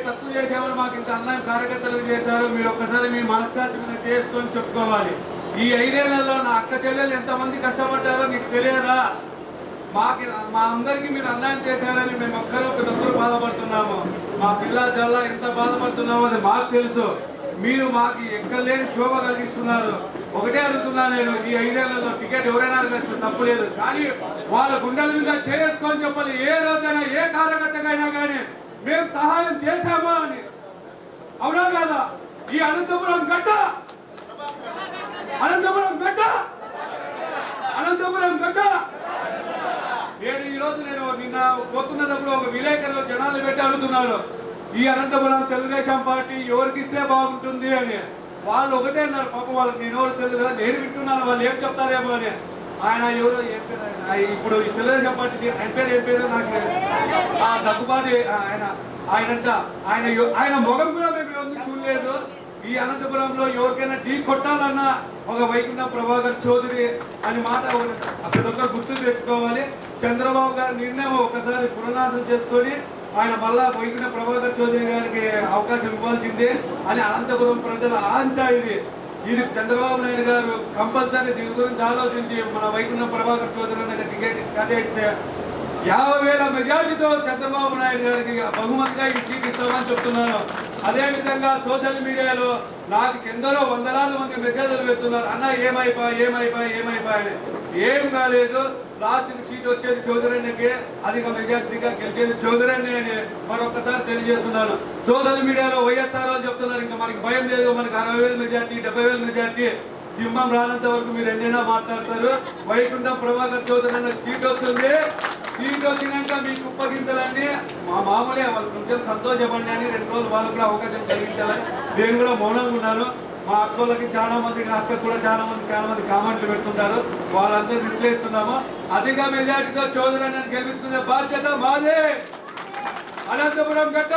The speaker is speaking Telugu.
రేట్ తక్కువ చేసామని మాకు ఇంత అన్యాయం కార్యకర్తలకు చేశారు. మీరు ఒక్కసారి మీ మనస్సాక్షి మీద చేసుకొని చెప్పుకోవాలి. ఈ 5 ఏళ్లలో నా అక్క చెల్లెలు ఎంతమంది కష్టపడ్డారో నీకు తెలియదా? మా అందరికీ మీరు అన్యాయం చేశారని మేము ఒక్కరు బాధపడుతున్నాము. మా పిల్ల జల్ల ఎంత బాధపడుతున్నామో అది మాకు తెలుసు. మీరు మాకు ఎక్కడ లేని శోభ కలిగిస్తున్నారు. ఒకటే అడుగుతున్నా నేను, ఈ 5 ఏళ్లలో టికెట్ ఎవరైనా అడగచ్చు, తప్పు లేదు. కానీ వాళ్ళ గుండెల మీద చేసుకొని చెప్పాలి. ఏ రోజైనా ఏ కార్యకర్తకైనా కానీ మేము సహాయం చేశామా అని. అవునా కాదా? ఈ అనంతపురం గడ్డ నేను ఈరోజు నిన్న పోతున్నప్పుడు ఒక విలేకరులు జనాలు పెట్టి అడుగుతున్నాడు, ఈ అనంతపురం తెలుగుదేశం పార్టీ ఎవరికి ఇస్తే బాగుంటుంది అని. వాళ్ళు ఒకటే అన్నారు. పాపం వాళ్ళకి నేను ఎవరు తెలుసు కదా, నేను వింటున్నాను వాళ్ళు ఏం చెప్తారేమో అని. ఆయన ఎవరో ఇప్పుడు తెలుగుదేశం పార్టీ ఆయన పేరు నాకు దగ్గుబాటి ఆయన ముఖం కూడా మేము ఎవరిని చూడలేదు. ఈ అనంతపురంలో ఎవరికైనా ఢీ కొట్టాలన్నా ఒక వైకుంఠ ప్రభాకర్ చౌదరి అని మాట ప్రతి ఒక్కరు గుర్తు తెచ్చుకోవాలి. చంద్రబాబు గారి నిర్ణయం ఒకసారి పునరాసం చేసుకొని ఆయన మళ్ళా వైకుంఠ ప్రభాకర్ చౌదరి గారికి అవకాశం ఇవ్వాల్సిందే అని అనంతపురం ప్రజల ఆంక్ష. ఇది చంద్రబాబు నాయుడు గారు కంపల్సరీ దీని గురించి ఆలోచించి మన వైకుంఠ ప్రభాకర్ చౌదరి టికెట్ కేటాయిస్తే 50,000 మెజార్టీతో చంద్రబాబు నాయుడు గారికి బహుమతిగా ఈ సీట్ ఇస్తామని చెప్తున్నాను. అదేవిధంగా సోషల్ మీడియాలో నాకు ఎందరో వందలాది మంది మెసేజ్లు పెడుతున్నారు, అన్న ఏమైపోయి ఏం కాలేదు, లాస్ట్ సీట్ వచ్చేది చౌదరికే, అధిక మెజార్టీగా గెలిచేది చౌదరిని అని మరొకసారి తెలియజేస్తున్నాను. సోషల్ మీడియాలో వైఎస్ఆర్ వాళ్ళు చెప్తున్నారు, ఇంకా మనకి భయం లేదు, మనకి 60,000 మెజార్టీ 70,000 మెజార్టీ, సింహం రానంత వరకు మీరు ఎన్నైనా మాట్లాడతారు. వైకుంఠం ప్రభాకర్ చౌదరి అన్న సీట్ వస్తుంది. సీట్ వచ్చినాక మీ కుప్పగింతలన్నీ మామూలే, వాళ్ళు కొంచెం సంతోషపడి అని 2 రోజులు వాళ్ళకు కూడా అవకాశం కలిగించాలని నేను కూడా మౌనంగా ఉన్నాను. మా అక్కలకి చాలా మంది చాలా మంది కామెంట్లు పెడుతుంటారు, వాళ్ళందరూ రిప్లై ఇస్తున్నాము. అధిక మెజార్టీతో చౌదరి అన్నని గెలిపించుకునే బాధ్యత మాదే. అనంతపురం గడ్డ